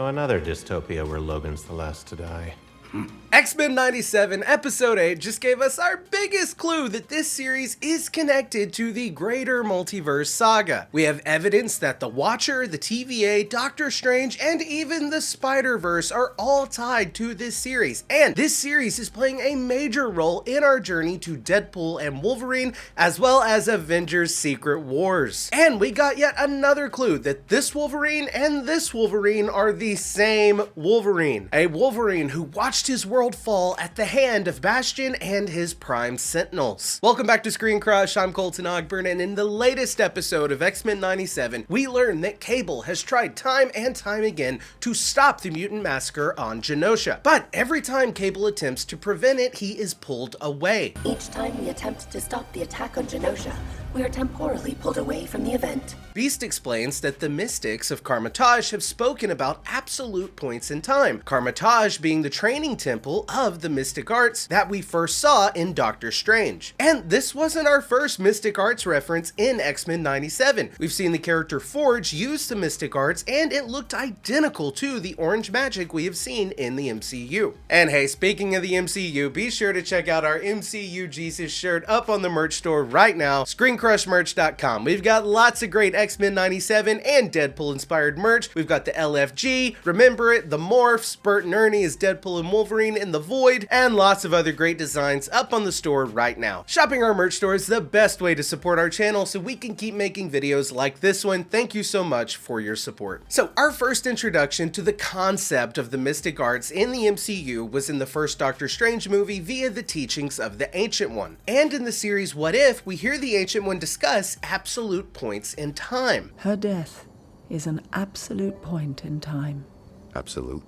Another dystopia where Logan's the last to die. X-Men 97 Episode 8 just gave us our biggest clue that this series is connected to the greater multiverse saga. We have evidence that the Watcher, the TVA, Doctor Strange, and even the Spider-Verse are all tied to this series. And this series is playing a major role in our journey to Deadpool and Wolverine, as well as Avengers Secret Wars. And we got yet another clue that this Wolverine and this Wolverine are the same Wolverine. A Wolverine who watched his world fall at the hand of Bastion and his Prime Sentinels. Welcome back to ScreenCrush, I'm Colton Ogburn, and in the latest episode of X-Men 97, we learn that Cable has tried time and time again to stop the mutant massacre on Genosha. But every time Cable attempts to prevent it, he is pulled away. Each time we attempt to stop the attack on Genosha, we are temporally pulled away from the event. Beast explains that the mystics of Kamar-Taj have spoken about absolute points in time, Kamar-Taj being the training temple of the mystic arts that we first saw in Doctor Strange. And this wasn't our first mystic arts reference in X-Men 97. We've seen the character Forge use the mystic arts, and it looked identical to the orange magic we have seen in the MCU. And hey, speaking of the MCU, be sure to check out our MCU Jesus shirt up on the merch store right now, ScreenCrushMerch.com. We've got lots of great X-Men 97 and Deadpool inspired merch. We've got the LFG, Remember It, the Morphs, Bert and Ernie as Deadpool and Wolverine in the Void, and lots of other great designs up on the store right now. Shopping our merch store is the best way to support our channel so we can keep making videos like this one. Thank you so much for your support. So our first introduction to the concept of the mystic arts in the MCU was in the first Doctor Strange movie via the teachings of the Ancient One. And in the series What If, we hear the Ancient One discuss absolute points in time. Her death is an absolute point in time. Absolute.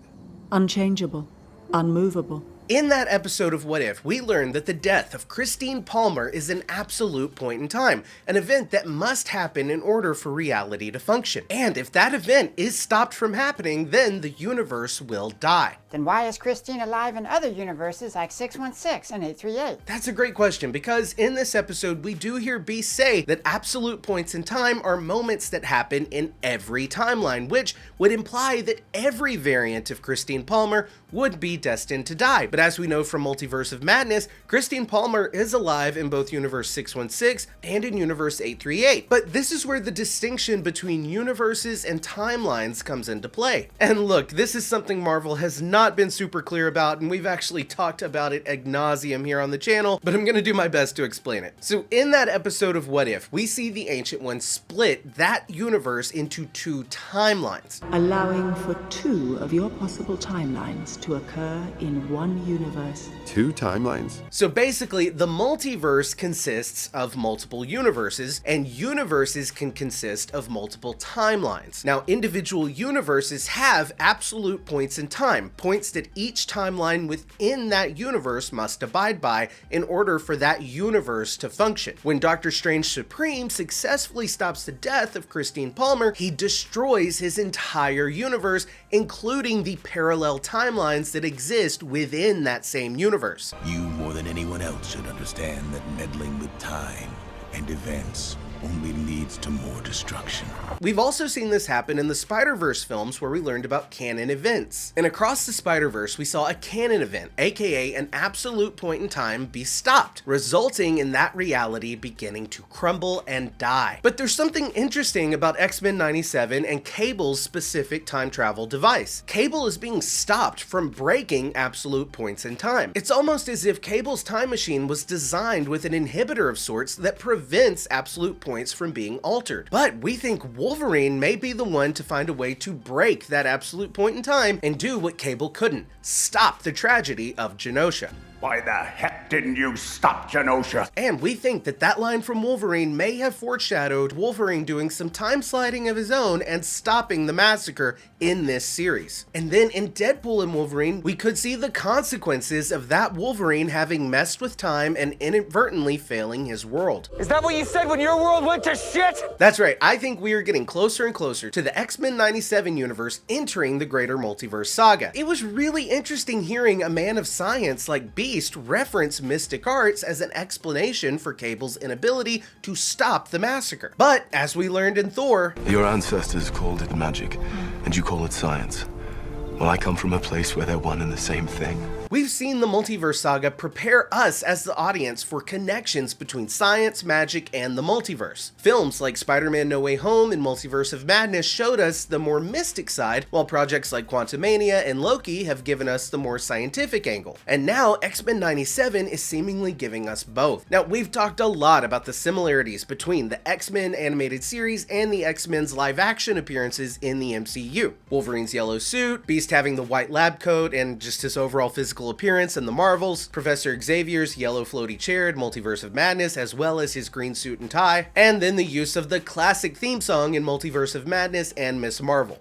Unchangeable, unmovable. In that episode of What If, we learned that the death of Christine Palmer is an absolute point in time, an event that must happen in order for reality to function. And if that event is stopped from happening, then the universe will die. Then why is Christine alive in other universes like 616 and 838? That's a great question, because in this episode, we do hear Beast say that absolute points in time are moments that happen in every timeline, which would imply that every variant of Christine Palmer would be destined to die. But as we know from Multiverse of Madness, Christine Palmer is alive in both Universe 616 and in Universe 838. But this is where the distinction between universes and timelines comes into play. And look, this is something Marvel has not been super clear about, and we've actually talked about it ad nauseum here on the channel, but I'm gonna do my best to explain it. So in that episode of What If, we see the Ancient One split that universe into two timelines, Allowing for two of your possible timelines to occur in one universe. Two timelines? So basically, the multiverse consists of multiple universes, and universes can consist of multiple timelines. Now, individual universes have absolute points in time, points that each timeline within that universe must abide by in order for that universe to function. When Doctor Strange Supreme successfully stops the death of Christine Palmer, he destroys his entire universe, including the parallel timelines that exist within that same universe. You, more than anyone else, should understand that meddling with time and events only leads to more destruction. We've also seen this happen in the Spider-Verse films where we learned about canon events. And across the Spider-Verse, we saw a canon event, aka an absolute point in time, be stopped, resulting in that reality beginning to crumble and die. But there's something interesting about X-Men 97 and Cable's specific time travel device. Cable is being stopped from breaking absolute points in time. It's almost as if Cable's time machine was designed with an inhibitor of sorts that prevents absolute points from being altered. But we think Wolverine may be the one to find a way to break that absolute point in time and do what Cable couldn't: stop the tragedy of Genosha. Why the heck didn't you stop Genosha? And we think that that line from Wolverine may have foreshadowed Wolverine doing some time sliding of his own and stopping the massacre in this series. And then in Deadpool and Wolverine, we could see the consequences of that Wolverine having messed with time and inadvertently failing his world. Is that what you said when your world went to shit? That's right, I think we are getting closer and closer to the X-Men 97 universe entering the greater multiverse saga. It was really interesting hearing a man of science like Beast reference mystic arts as an explanation for Cable's inability to stop the massacre. But as we learned in Thor, your ancestors called it magic, and you call it science. Well, I come from a place where they're one and the same thing. We've seen the multiverse saga prepare us as the audience for connections between science, magic, and the multiverse. Films like Spider-Man No Way Home and Multiverse of Madness showed us the more mystic side, while projects like Quantumania and Loki have given us the more scientific angle. And now X-Men 97 is seemingly giving us both. Now, we've talked a lot about the similarities between the X-Men animated series and the X-Men's live-action appearances in the MCU. Wolverine's yellow suit, Beast having the white lab coat, and just his overall physical appearance in the Marvels, Professor Xavier's yellow floaty chair in Multiverse of Madness, as well as his green suit and tie, and then the use of the classic theme song in Multiverse of Madness and Miss Marvel.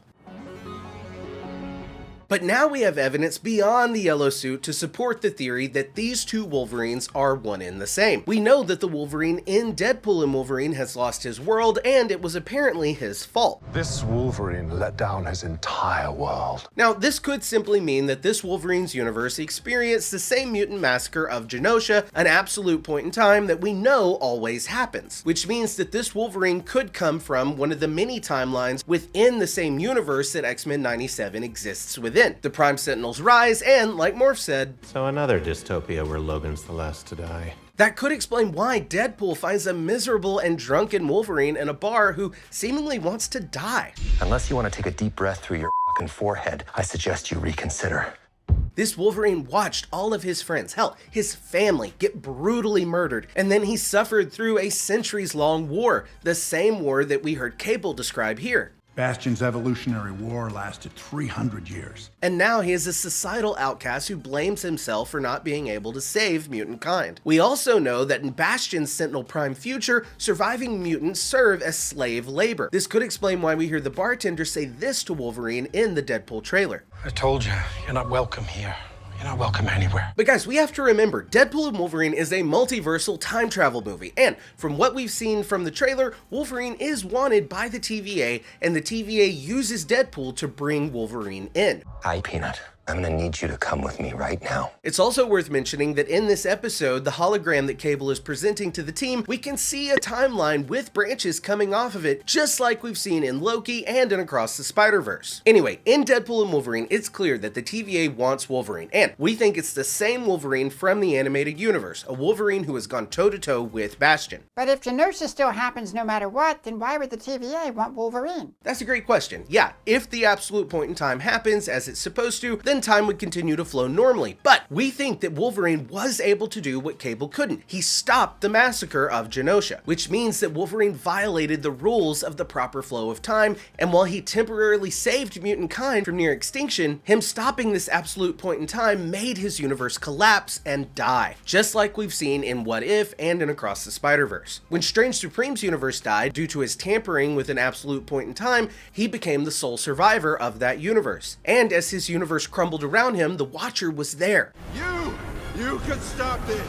But now we have evidence beyond the yellow suit to support the theory that these two Wolverines are one and the same. We know that the Wolverine in Deadpool and Wolverine has lost his world, and it was apparently his fault. This Wolverine let down his entire world. Now, this could simply mean that this Wolverine's universe experienced the same mutant massacre of Genosha, an absolute point in time that we know always happens, which means that this Wolverine could come from one of the many timelines within the same universe that X-Men 97 exists within. The Prime Sentinels rise, and like Morph said, so another dystopia where Logan's the last to die. That could explain why Deadpool finds a miserable and drunken Wolverine in a bar who seemingly wants to die. Unless you want to take a deep breath through your fucking forehead, I suggest you reconsider. This Wolverine watched all of his friends, hell, his family, get brutally murdered, and then he suffered through a centuries-long war, the same war that we heard Cable describe here. Bastion's evolutionary war lasted 300 years. And now he is a societal outcast who blames himself for not being able to save mutant kind. We also know that in Bastion's Sentinel Prime future, surviving mutants serve as slave labor. This could explain why we hear the bartender say this to Wolverine in the Deadpool trailer. I told you, you're not welcome here. You're not welcome anywhere. But guys, we have to remember, Deadpool and Wolverine is a multiversal time travel movie, and from what we've seen from the trailer, Wolverine is wanted by the TVA, and the TVA uses Deadpool to bring Wolverine in. Hi, Peanut. I'm gonna need you to come with me right now. It's also worth mentioning that in this episode, the hologram that Cable is presenting to the team, we can see a timeline with branches coming off of it, just like we've seen in Loki and in Across the Spider-Verse. Anyway, in Deadpool and Wolverine, it's clear that the TVA wants Wolverine, and we think it's the same Wolverine from the animated universe, a Wolverine who has gone toe-to-toe with Bastion. But if Genosha still happens no matter what, then why would the TVA want Wolverine? That's a great question. Yeah, if the absolute point in time happens as it's supposed to, then time would continue to flow normally. But we think that Wolverine was able to do what Cable couldn't. He stopped the massacre of Genosha, which means that Wolverine violated the rules of the proper flow of time, and while he temporarily saved mutant kind from near extinction, him stopping this absolute point in time made his universe collapse and die, just like we've seen in What If and in Across the Spider-Verse. When Strange Supreme's universe died due to his tampering with an absolute point in time, he became the sole survivor of that universe. And as his universe crumbled around him, the Watcher was there. You could stop this,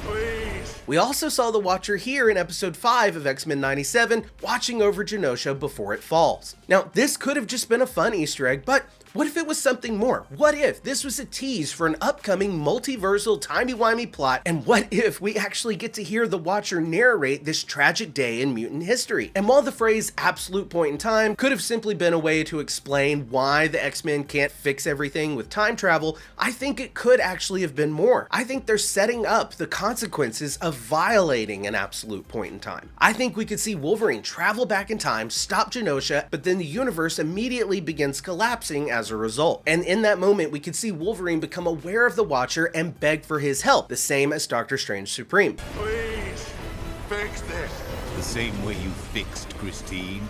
please. We also saw the Watcher here in episode 5 of X-Men 97, watching over Genosha before it falls. Now, this could have just been a fun Easter egg, but what if it was something more? What if this was a tease for an upcoming multiversal timey-wimey plot? And what if we actually get to hear the Watcher narrate this tragic day in mutant history? And while the phrase absolute point in time could have simply been a way to explain why the X-Men can't fix everything with time travel, I think it could actually have been more. I think they're setting up the consequences of violating an absolute point in time. I think we could see Wolverine travel back in time, stop Genosha, but then the universe immediately begins collapsing as a result. And in that moment, we could see Wolverine become aware of the Watcher and beg for his help, the same as Doctor Strange Supreme. Please, fix this. The same way you fixed Christine.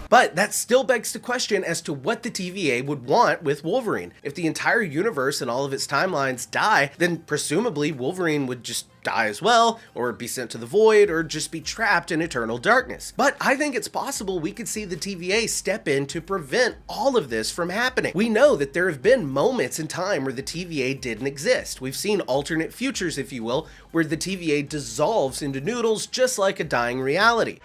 But that still begs the question as to what the TVA would want with Wolverine. If the entire universe and all of its timelines die, then presumably Wolverine would just die as well, or be sent to the void, or just be trapped in eternal darkness. But I think it's possible we could see the TVA step in to prevent all of this from happening. We know that there have been moments in time where the TVA didn't exist. We've seen alternate futures, if you will, where the TVA dissolves into noodles just like a dying reality.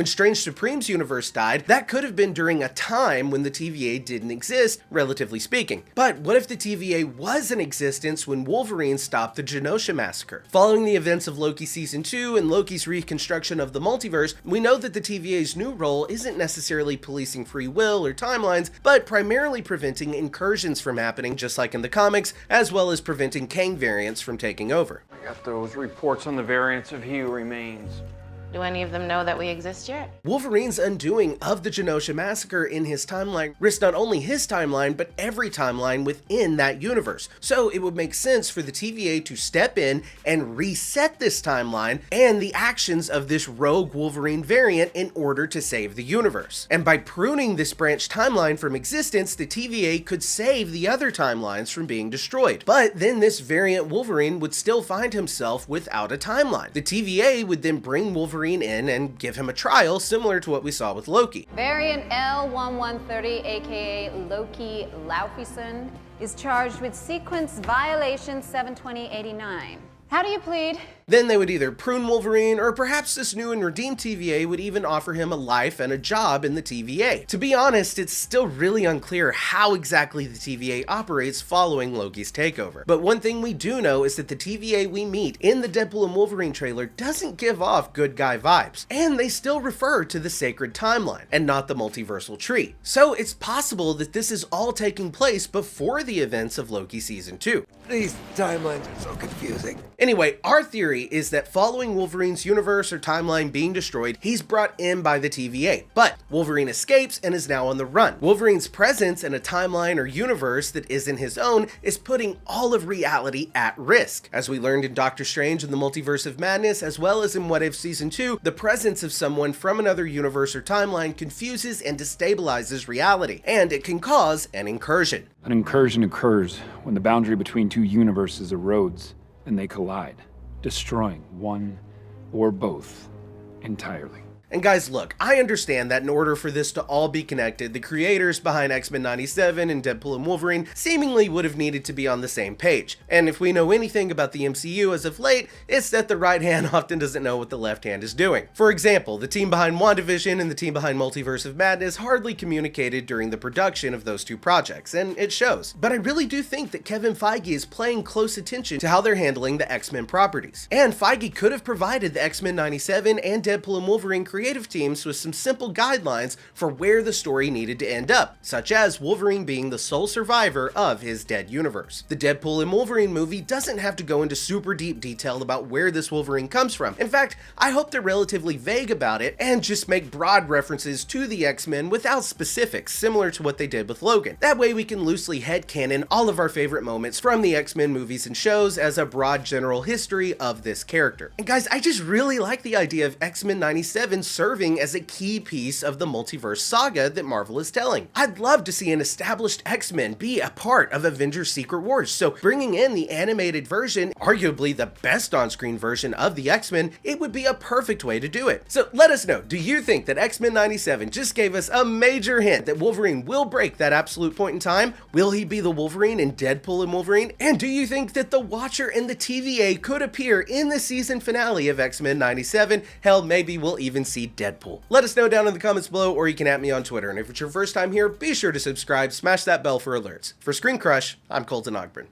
When Strange Supreme's universe died, that could have been during a time when the TVA didn't exist, relatively speaking. But what if the TVA was in existence when Wolverine stopped the Genosha massacre? Following the events of Loki Season 2 and Loki's reconstruction of the multiverse, we know that the TVA's new role isn't necessarily policing free will or timelines, but primarily preventing incursions from happening, just like in the comics, as well as preventing Kang variants from taking over. I got those reports on the variants of He Who Remains. Do any of them know that we exist yet? Wolverine's undoing of the Genosha massacre in his timeline risks not only his timeline, but every timeline within that universe. So it would make sense for the TVA to step in and reset this timeline and the actions of this rogue Wolverine variant in order to save the universe. And by pruning this branch timeline from existence, the TVA could save the other timelines from being destroyed. But then this variant Wolverine would still find himself without a timeline. The TVA would then bring Wolverine in and give him a trial, similar to what we saw with Loki. Variant L1130, aka Loki Laufeyson, is charged with sequence violation 72089. How do you plead? Then they would either prune Wolverine, or perhaps this new and redeemed TVA would even offer him a life and a job in the TVA. To be honest, it's still really unclear how exactly the TVA operates following Loki's takeover. But one thing we do know is that the TVA we meet in the Deadpool and Wolverine trailer doesn't give off good guy vibes, and they still refer to the sacred timeline and not the multiversal tree. So it's possible that this is all taking place before the events of Loki Season 2. These timelines are so confusing. Anyway, our theory is that following Wolverine's universe or timeline being destroyed, he's brought in by the TVA. But Wolverine escapes and is now on the run. Wolverine's presence in a timeline or universe that isn't his own is putting all of reality at risk. As we learned in Doctor Strange and the Multiverse of Madness, as well as in What If Season 2, the presence of someone from another universe or timeline confuses and destabilizes reality, and it can cause an incursion. An incursion occurs when the boundary between two universes erodes and they collide, destroying one or both entirely. And guys, look, I understand that in order for this to all be connected, the creators behind X-Men 97 and Deadpool and Wolverine seemingly would have needed to be on the same page. And if we know anything about the MCU as of late, it's that the right hand often doesn't know what the left hand is doing. For example, the team behind WandaVision and the team behind Multiverse of Madness hardly communicated during the production of those two projects, and it shows. But I really do think that Kevin Feige is paying close attention to how they're handling the X-Men properties. And Feige could have provided the X-Men 97 and Deadpool and Wolverine creative teams with some simple guidelines for where the story needed to end up, such as Wolverine being the sole survivor of his dead universe. The Deadpool and Wolverine movie doesn't have to go into super deep detail about where this Wolverine comes from. In fact, I hope they're relatively vague about it and just make broad references to the X-Men without specifics, similar to what they did with Logan. That way we can loosely headcanon all of our favorite moments from the X-Men movies and shows as a broad general history of this character. And guys, I just really like the idea of X-Men 97 serving as a key piece of the multiverse saga that Marvel is telling. I'd love to see an established X-Men be a part of Avengers Secret Wars, so bringing in the animated version, arguably the best on-screen version of the X-Men, it would be a perfect way to do it. So let us know, do you think that X-Men 97 just gave us a major hint that Wolverine will break that absolute point in time? Will he be the Wolverine in Deadpool and Wolverine? And do you think that the Watcher and the TVA could appear in the season finale of X-Men 97? Hell, maybe we'll even see Deadpool. Let us know down in the comments below, or you can at me on Twitter. And if it's your first time here, be sure to subscribe, smash that bell for alerts. For ScreenCrush, I'm Colton Ogburn.